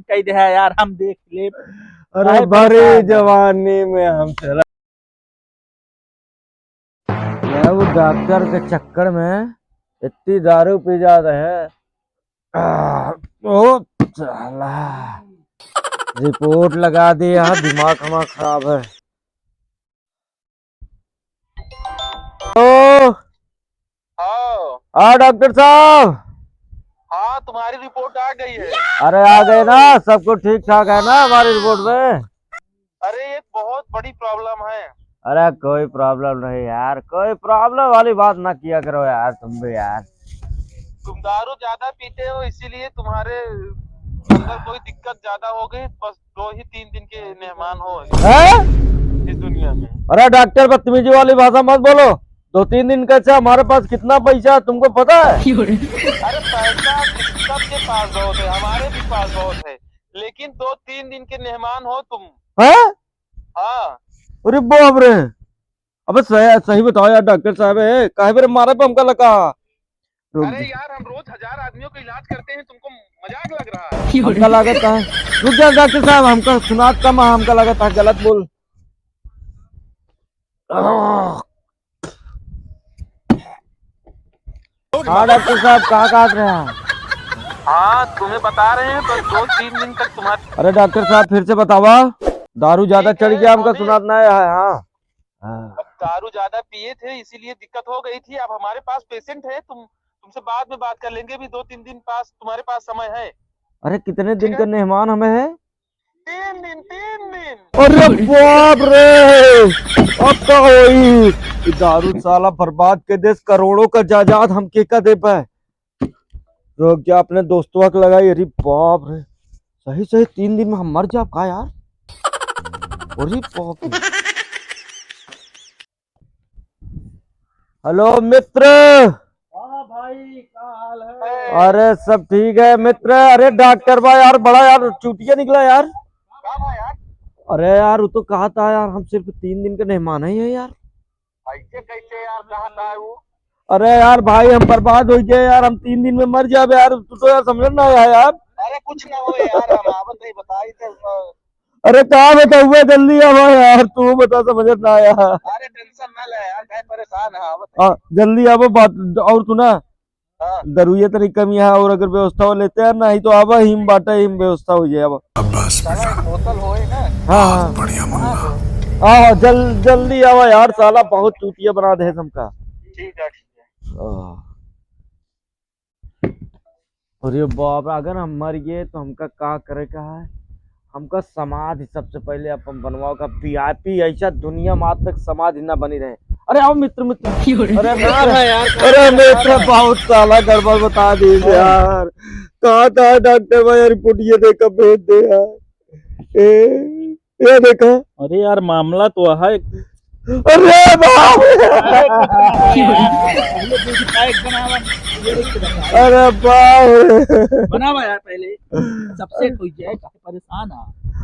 कही दे है यार, हम देख ले। अरे भरी जवानी में हम चला मैं वो डॉक्टर के चक्कर में इतनी दारू पी जाते हैं। ओ साला रिपोर्ट लगा दी यार, दिमाग हमारा खराब है। ओ हाँ डॉक्टर साहब। हाँ, तुम्हारी रिपोर्ट आ गई है। अरे आ गए ना, सब कुछ ठीक ठाक है ना हमारी रिपोर्ट में? अरे एक बहुत बड़ी प्रॉब्लम है। अरे कोई प्रॉब्लम नहीं यार, कोई प्रॉब्लम वाली बात ना किया करो यार, तुम भी यार। तुम दारू ज्यादा पीते हो, इसीलिए तुम्हारे अंदर कोई दिक्कत ज्यादा हो गई। बस 2 ही 3 दिन के मेहमान हो इस दुनिया में। अरे डॉक्टर बदतमीजी वाली भाषा मत बोलो। 2-3 दिन का अच्छा, हमारे पास कितना पैसा है तुमको पता है? अरे पैसा सबके पास बहुत है, हमारे भी पास बहुत है, लेकिन 2-3 दिन के मेहमान हो तुम। है? हाँ। अरे बाप रे। अबे सही बताओ यार डॉक्टर साहब, काहे मेरे मारे पे हमका लगा? अरे यार, हम रोज 1000 आदमियों का इलाज करते हैं, तुमको मजाक लग रहा है? हमका लागत है, रुक जा डॉक्टर साहब, हमका सुना कम, हमका लागत है गलत बोल। हाँ डॉक्टर साहब, कहाँ काट रहे हैं? हाँ, तुम्हें बता रहे हैं, बस 2-3 दिन तक तुम्हारे। अरे डॉक्टर साहब फिर से बतावा, दारू ज्यादा चढ़ गया हमका सुनात नहीं है। हाँ दारू ज्यादा पिए थे, इसीलिए दिक्कत हो गई थी। अब हमारे पास पेशेंट है, तुमसे बाद में बात कर लेंगे। भी 2-3 दिन पास तुम्हारे पास समय है। अरे कितने दिन का मेहमान हमें है? 3 दिन 3 दिन। अरे बाप रे, अब तो होई दारू साला बर्बाद के देश, करोड़ों का जायदाद हम के का दे पाए। रोक जा, अपने दोस्तों को लगाई। अरे बाप रे, सही सही 3 दिन में हम मर जाए का यार? अरे बाप रे। हेलो मित्र। हाँ भाई, क्या हाल है? अरे सब ठीक है मित्र। अरे डॉक्टर भाई यार, बड़ा यार चूतिया निकला यार। यार अरे यार वो तो कहा था यार, हम सिर्फ 3 दिन के मेहमान ही है यार। ऐसे कैसे यार, कहा था वो? अरे यार भाई, हम बर्बाद हो गए यार, हम 3 दिन में मर जाए यार, तू तो यार समझ ना आया यार। अरे कुछ ना हो यार, हम आवत नहीं बताई थे। अरे कहाँ बता हुआ, जल्दी आओ यार, तू बता, समझ ना आया। अरे टेंशन ना ले यार, कहीं परेशान है, आवत जल्दी आओ बात। और तू ना हाँ। दरुये तरीका में है, और अगर व्यवस्था हो लेते हैं नहीं तो आवा हिम बाटा हिम व्यवस्था हो जाए। बोतल होए ना। हाँ बढ़िया मुन्ना। हाँ जल्दी आवा यार, साला बहुत चूतिया बना दे हमका। ठीक है, ठीक है। अरे बाप, अगर हम मर गए तो हमका क्या करे का है? हमका समाधि सबसे पहले अपन बनवाओ का, वीआईपी ऐसा दुनिया में आज तक समाधि ना बनी रहे। अरे आओ मित्र मित्र। अरे यार, अरे मित्र बहुत साला गड़बड़ बता दी यार। कहा था डॉक्टर भाई, रिपोर्ट ये देखा भेज दे यार। ये देखा। अरे यार, मामला तो है। अरे बाप। अरे बाप बनावा यार, पहले सबसे कोई जाए, काहे परेशान है।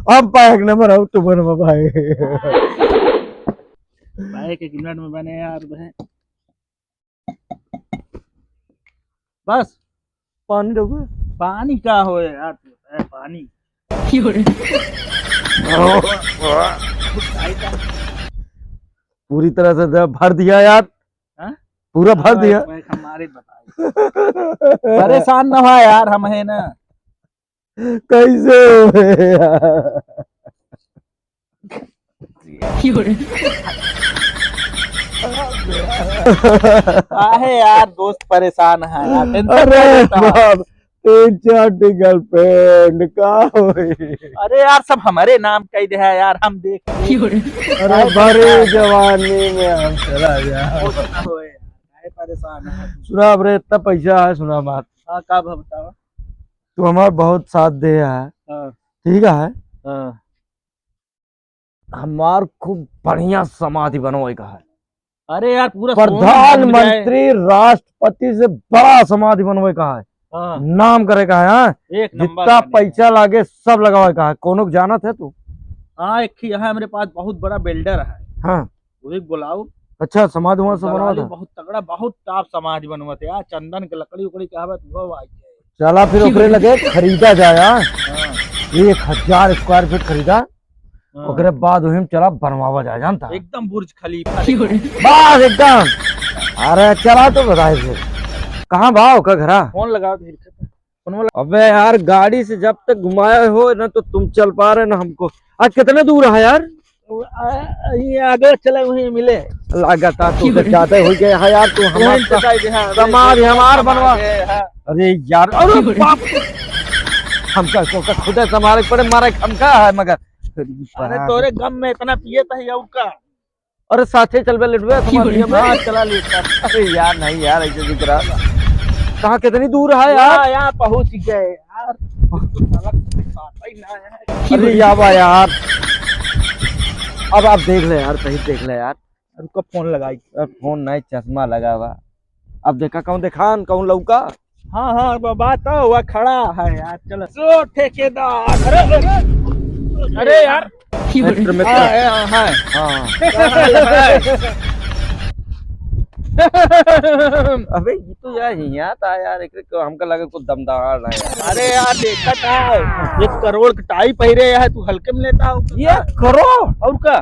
हम पायक नंबर आउट तो बनवा भाई। भाई के मिनट में बने यार बहन। बस पानी रखो। पानी का हो यार, पानी पूरी तरह से भर दिया यार। हा? पूरा भर दिया। हमारे बताइए, परेशान ना हो यार, हम है ना। कैसे हो यार? आहे यार, दोस्त परेशान है यार, टेंशन अरे लेता है। बाप, 3-4 गर्लफ्रेंड का हुई। अरे यार, सब हमारे नाम कही दे है यार, हम देख अरे भरी जवानी में हम चला जाए। परेशान है। सुना अपने इतना पैसा है, सुना बात। हाँ, का बताओ। तू हमारा बहुत साथ दे है, हाँ, ठीक है? हाँ। हमार खूब बढ़िया समाधि बनवाए का है। अरे यार, पूरा प्रधानमंत्री राष्ट्रपति से बड़ा समाधि बनवाए का है। हाँ, नाम करे का है। हाँ? एक नंबर जितना पैसा लागे सब लगावे का है। कोनो जाना थे तू? हाँ, एक ही है मेरे पास, बहुत बड़ा बिल्डर है। हाँ वही बुलाओ। अच्छा, समाधि वहाँ से बनवा था? बहुत तगड़ा, बहुत टॉप समाधि बनवा थे यार, चंदन के लकड़ी उकड़ी कहा। चला फिर ओकरे लगे खरीदा जाए। हाँ। 1000 स्क्वायर फीट खरीदा, ओकरे बाद वही में चला बनवावा जाए, जानता है? एकदम बुर्ज खलीफा बस एकदम। अरे चला तो बताए थे कहाँ भाव का घरा। फोन लगाओ तो अबे यार गाड़ी से जब तक घुमाए हो ना तो तुम चल पा रहे ना हमको। आज कितने दूर है यार? ये आगे चले वहीं मिले लगातार तो ज्यादा हो गया है यार। तू हमारा समाज हमार बनवा। अरे यार अरे बाप, हमका खुद संभाले पड़े, मारा हमका है मगर। अरे तोरे गम में इतना पिए था उसका। अरे साथे चल बे लेटवे चला लेता। अरे यार नहीं यार ऐसे दिख रहा। कहाँ कितनी दूर है यार? यहाँ पहुंच गए यार। अरे यार अब आप देख ले यार, सही देख ले यार। उनका फोन लगाई। फोन नहीं, चश्मा लगा हुआ। अब देखा कौन देखा कौन लौका। हाँ बाबा तो वह खड़ा है यार। चलो सो ठेकेदार। अरे यार मित्र हाँ अबे ये तो यार यहाँ था यार, हमका लगा कुछ दमदार है यार। अरे यार देखा था 1 करोड़ का टाई पहरे है, तू हल्के में लेता हो। ये करो और का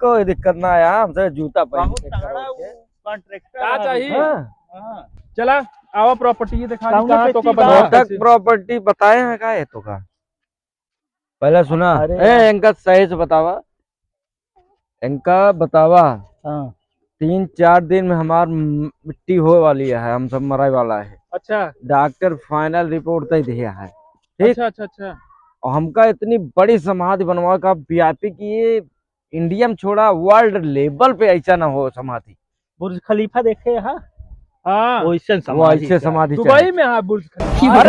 कोई दिक्कत ना यार, हमसे जूता पहन के कॉन्ट्रैक्टर क्या चाहिए? हाँ। चला आवा प्रॉपर्टी दिखा कहाँ कहाँ तो का पे बना तक प्रॉपर्टी बताए हैं का ये तो का पहले सुना। अरे इनका सही से बतावा, इनका बतावा। 3-4 दिन में हमार मिट्टी हो वाली है, हम सब मराई वाला है। अच्छा डॉक्टर फाइनल रिपोर्ट तय दिया है, ठीक। अच्छा और हमका इतनी बड़ी समाधि बनवा का वीआईपी की, ये इंडिया में छोड़ा वर्ल्ड लेवल पे ऐसा ना हो समाधि। बुर्ज खलीफा देखे हाँ हाँ वो ऐसे समाधि दुबई में हाँ बुर्ज खलीफा।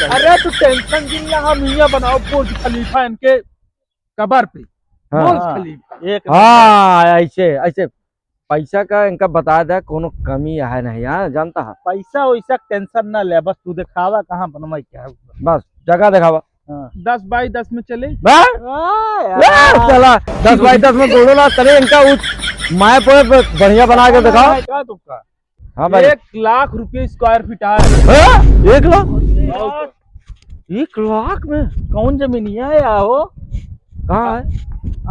अरे तू टेंशन जिन यहाँ मियाँ बनाओ बुर्ज खलीफा इनके कबर पे। बुर्ज खलीफा हाँ ऐसे ऐसे पैसा का इनका बता दे, कोनो कमी है नहीं यार, जानता है। पैसा वैसा टेंशन ना ले, बस तू दिखावा कहाँ बनवाई क्या है। बस जगह दिखावा। 10 बाई 10 में चले। चला 10 बाई 10 में बोलो ना चले। इनका माए पे बढ़िया बना के दिखाओ। क्या तुमका? हाँ भाई 1 लाख रुपये स्क्वायर फीट है। 1 लाख? 1 लाख में कौन जमीन है या हो? कहाँ है?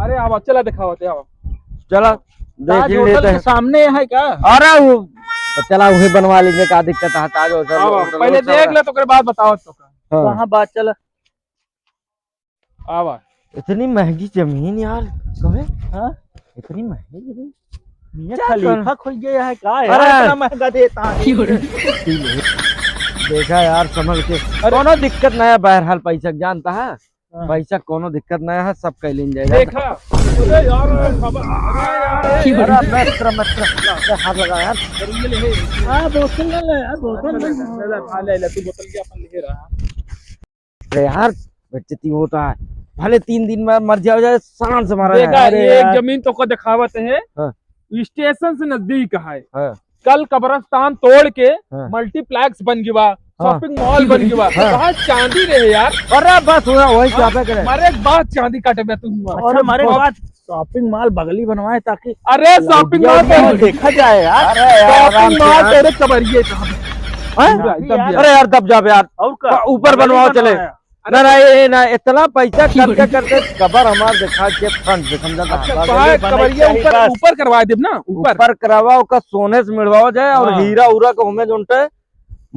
अरे आवा चला दिखावा आवा। चला देख ही लेते हैं। सामने है क्या? अरे वो चला वही बनवा लीजिए, क्या दिक्कत है? पहले देख ले तो कर बाद बताओ तो का। कहाँ बात चला? आवा इतनी महंगी जमीन यार कहे? हाँ इतनी महंगी जमीन मियां खलीफा खुल गया है का यार? अरे इतना महंगा देता है। देखा यार समझ के, कोनो दिक्कत नहीं है। बहरहाल पैसा जानता है, पैसा कोनो दिक्कत नहीं है, सब कह लेन जाएगा। देखा अरे यार हाथ लगा यार। हाँ बोतल ना ले यार, बोतल ले तू बोतल के अपन ले रहा। अरे यार बेइज्जती होता है, भले 3 दिन में मर जाए शान से मारा देखा है। ये एक जमीन तो को दिखावत है। हाँ। स्टेशन से नजदीक है। हाँ। कल कब्रिस्तान तोड़ के हाँ। मल्टीप्लेक्स बन गया, शॉपिंग मॉल बन गया। वहाँ चांदी रहे यार। अरे बस वही क्या पे करे। हमारे बाद चांदी काटे में तुम। और हमारे बाद शॉपिंग मॉल बगली बनवाए ताकि अरे शॉपिंग मॉल देखा जाए यार। शॉपिंग मॉल तेरे कबरिए अरे यार दब जा यार, और ऊपर बनवाओ चले। ना इतना पैसा करते करते कबर हमार दिखा के फ्रंट से समझा। कबरिया ऊपर करवा दे ना, ऊपर करवाओ का सोने से मिलवाओ जाए और हीरा उरा का उमे जो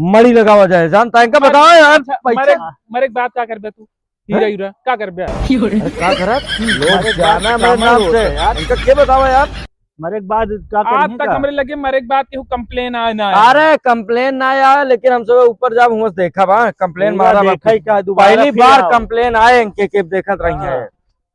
मड़ी लगावा जाए, जानता है इनका बताओ यार। पैसा मेरे एक बात क्या कर बे तू? हीरा हीरा क्या कर बे? क्या करा लोग जाना मेरे नाम से यार, इनका क्या बताओ यार। मरे के बाद क्या आज तक हमारे लगे मरे के बाद केहू कंप्लेन आया ना। अरे कंप्लेन ना आया, लेकिन हम सब ऊपर जाब हुआ देखा बा कंप्लेन मारा बा। पहली बार कंप्लेन आए इनके के देखत रही है।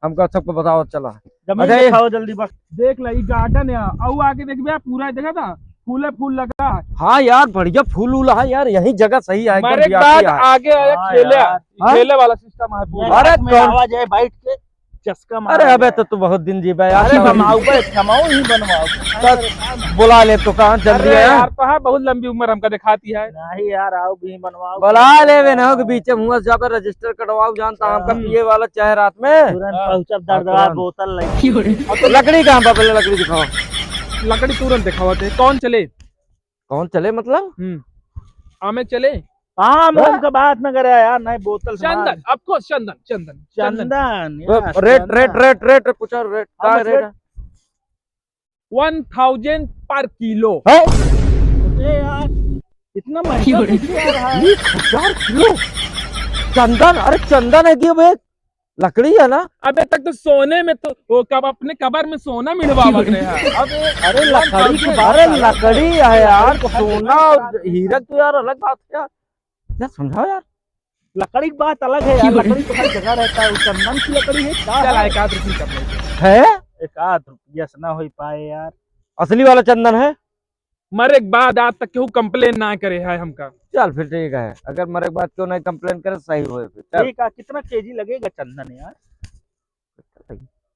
हमको सबको बताओ चला। जमीन दिखाओ जल्दी बस। देख ला गार्डन है, और आगे देख बे पूरा देखा था फूले फूल लगा है। हाँ यार बढ़िया फूल उला है यार, यही जगह सही है। मेरे बाद आगे आया खेले वाला सिस्टम है पूरा। अरे आवाज है बैठ के चस्का मार। अरे अबे तो तू बहुत दिन जी बे यार। अरे बनाओ ही बनवाओ। बुला ले तो कहाँ जल्दी है यार। तो हाँ बहुत लंबी उम्र हमका दिखाती है। नहीं यार आओ भी बनवाओ। बुला ले वे ना के बीच मुँह से जाकर रजिस्टर कटवाओ, जानता हमका पिए वाला चाहे रात में तुरंत पहुंचब दर्दवार बोतल लगी। तो लकड़ी कहाँ पर? पहले लकड़ी दिखाओ। लकड़ी तुरंत दिखावते। कौन चले? कौन चले मतलब? आमे चले। हाँ मोम का बात न करे यार, नहीं बोतल चंदन, ऑफ चंदन चंदन चंदन चंदन रेट पूछा, रेट क्या रेट है? 1000 पर किलो। यार इतना महंगा कैसे आ रहा है? 1000 किलो चंदन? अरे चंदन है कि अब एक लकड़ी है ना? अबे तक तो सोने में तो वो कब अपने कबर में सोना मिलवावत रहे हैं। अब अरे लकड़ी की बात अरे अलग लकड़ी है यार, सोना और हीरा तो यार अलग बात है यार, यार समझाओ यार। लकड़ी की बात अलग है यार, लकड़ी तो हर जगह रहता है, वो चंदन की लकड़ी है क्या चल है? एक आध रुपये कर लेते। है एक आध रुपया से ना हो पाए यार। असली वाला चंदन है? मरे के बाद आज तक केहू कंप्लेन ना करे है हमका। चल फिर ठीक है, अगर मरे के बाद क्यों नहीं कंप्लेन करे, सही होए फिर चल। ठीक है, कितना केजी लगेगा चंदन यार?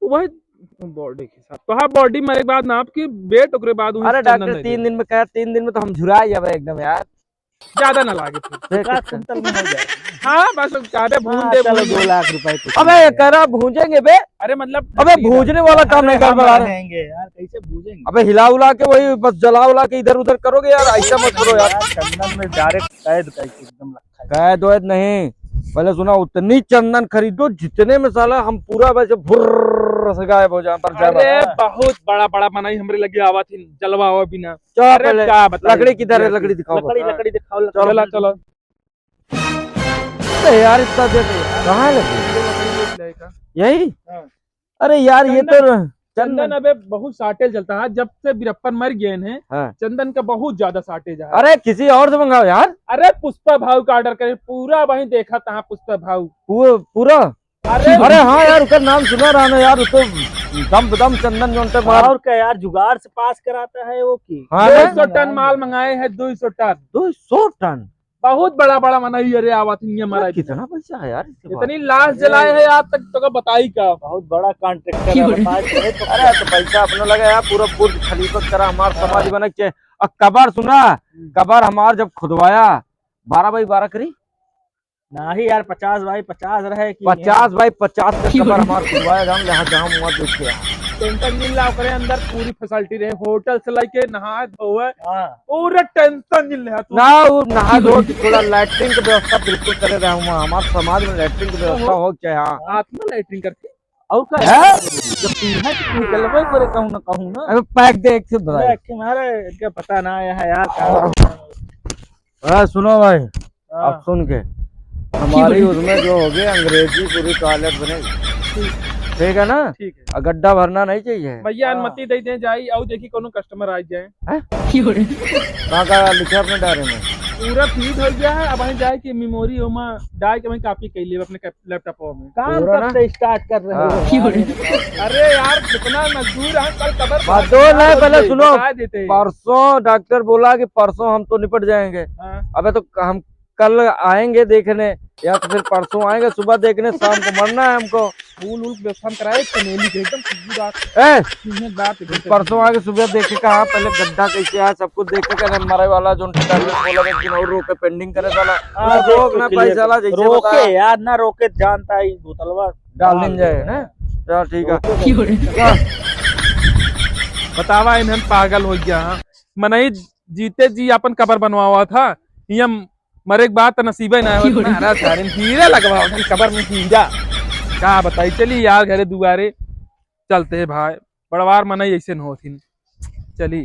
वही बॉडी के साथ तो हाँ, बॉडी मरे के बाद ना आपकी वेट ओकरे बाद वही अरे चंदन डॉक्टर दे 3 दिन में कहा, 3 दिन में तो हम झुरा जाब एकदम यार। ज्यादा ना लागे फिर। देख, 50 कुंटल में हो जाए। हाँ बस चाहते भून हाँ, दे चलो भून 2 दे। लाख रुपए कुछ अबे नहीं है। कह रहा भूजेंगे बे, अरे मतलब अबे भूजने वाला काम नहीं कर पा रहे। रहेंगे यार, कैसे भूजेंगे? अबे हिला उला के वही बस जला उला के इधर उधर करोगे यार, ऐसा मत करो यार। चंदन में डायरेक्ट कैद करके एकदम रखा है। कैद वैद नहीं, पहले सुना उतनी चंदन खरीदो जितने में साला हम पूरा वैसे भुर्र से गायब हो जाए पर अरे बहुत बड़ा बड़ा बनाई हमरे लगे आवा थी जलवा हुआ बिना। चल अरे पहले क्या बताइए। लकड़ी किधर है, लकड़ी दिखाओ लकड़ी बस। लकड़ी दिखाओ, चलो चलो अरे यार इतना देर कहाँ लगी? यही? हाँ। अरे यार ये तो चंदन चंदन। अबे बहुत शार्टेज चलता है, जब से बीरप्पन मर गए हैं हाँ। चंदन का बहुत ज्यादा शार्टेज है। अरे किसी और से मंगाओ यार। अरे पुष्पा भाव का ऑर्डर करे, पूरा वही देखा था पुष्पा भाव। पूरा अरे अरे हाँ यार, उसका नाम सुना रहा ना यार, उसको दम दम चंदन जो उनसे मार। और क्या यार, जुगाड़ से पास कराता है वो की। हाँ 200 टन माल मंगाए हैं, 200 टन। 200 टन? बहुत बड़ा बड़ा मनाई अरे आवा थी हमारा। कितना पैसा है यार इसके पास? इतनी लाश जलाए है आज तक तो बताई का। बहुत बड़ा कॉन्ट्रैक्टर है, बताए करे तो। अरे तो पैसा अपना लगा यार, पूरा बुर्ज खलीफा करा हमार समाधि बना के। और कबर सुना, कबर हमार जब खुदवाया 12 बाई 12 करी ना ही यार, 50 बाई 50 रहे कि 50 बाई 50 का कबर हमार खुदवाया, हम यहाँ जहाँ हुआ देख के आए। टेंशन जिला ओकरे अंदर पूरी फैसिलिटी रहे, होटल से लेके नहा धोए हाँ। पूरा टेंशन जिल रहा। ना वो नहा धो के थोड़ा लैट्रिन की व्यवस्था बिल्कुल करे रहे हुआ, हमारे समाज में लैट्रिन की व्यवस्था हो क्या? हाँ आत्मा लैट्रिन करके और क्या है? जब पीना तो निकलवे करे, कहूँ ना अबे पैक दे एक से बताइए। अरे तुम्हारे क्या पता ना है यार क्या। अरे सुनो भाई, हाँ। अब सुन के हमारी उसमें जो होगी अंग्रेजी पूरी टॉयलेट बनेगी, ठीक है ना? ठीक है और गड्ढा भरना नहीं चाहिए। भैया अनुमति दे दें जाई और देखी कोनो कस्टमर आ जाए। कहाँ का लिखे अपने डायरी में? पूरा फीड हो गया है, अब वहीं जाए की मेमोरी होमा डाल के वहीं कॉपी कर लिए अपने लैपटॉप में। काम पूरा ना? कब से स्टार्ट कर रहे हो? अरे यार कितना मजदूर है, कल कबर बात दो नहीं, पहले सुनो। बता देते। परसों डॉक्टर बोला कि परसों हम तो निपट जाएंगे। हाँ। अबे तो हम कल आएंगे देखने, या तो फिर परसों आएंगे सुबह देखने, शाम को मरना है हमको। फूल वूल व्यवस्था कराए चमेली के एकदम खुशबू रात ए बात परसों आके सुबह देखे कहा, पहले गड्ढा कैसे है सब कुछ देखे, करे मरे वाला जो रोके पेंडिंग करे साला रोक ना पैसा ला जैसे रोके बताया यार, ना रोके जानता है बोतलवा डाल दिन जाए ना। चल ठीक है। बतावा इन्हन पागल हो गया। हाँ मनई जीते जी अपन कबर बनवावा था, ये मरे के बाद तो नसीबे ना हीरा लगवा कबर में हीरा क्या बताई। चली यार घरे दुआरे चलते भाई, बड़वार मनई ऐसे न होती। चली।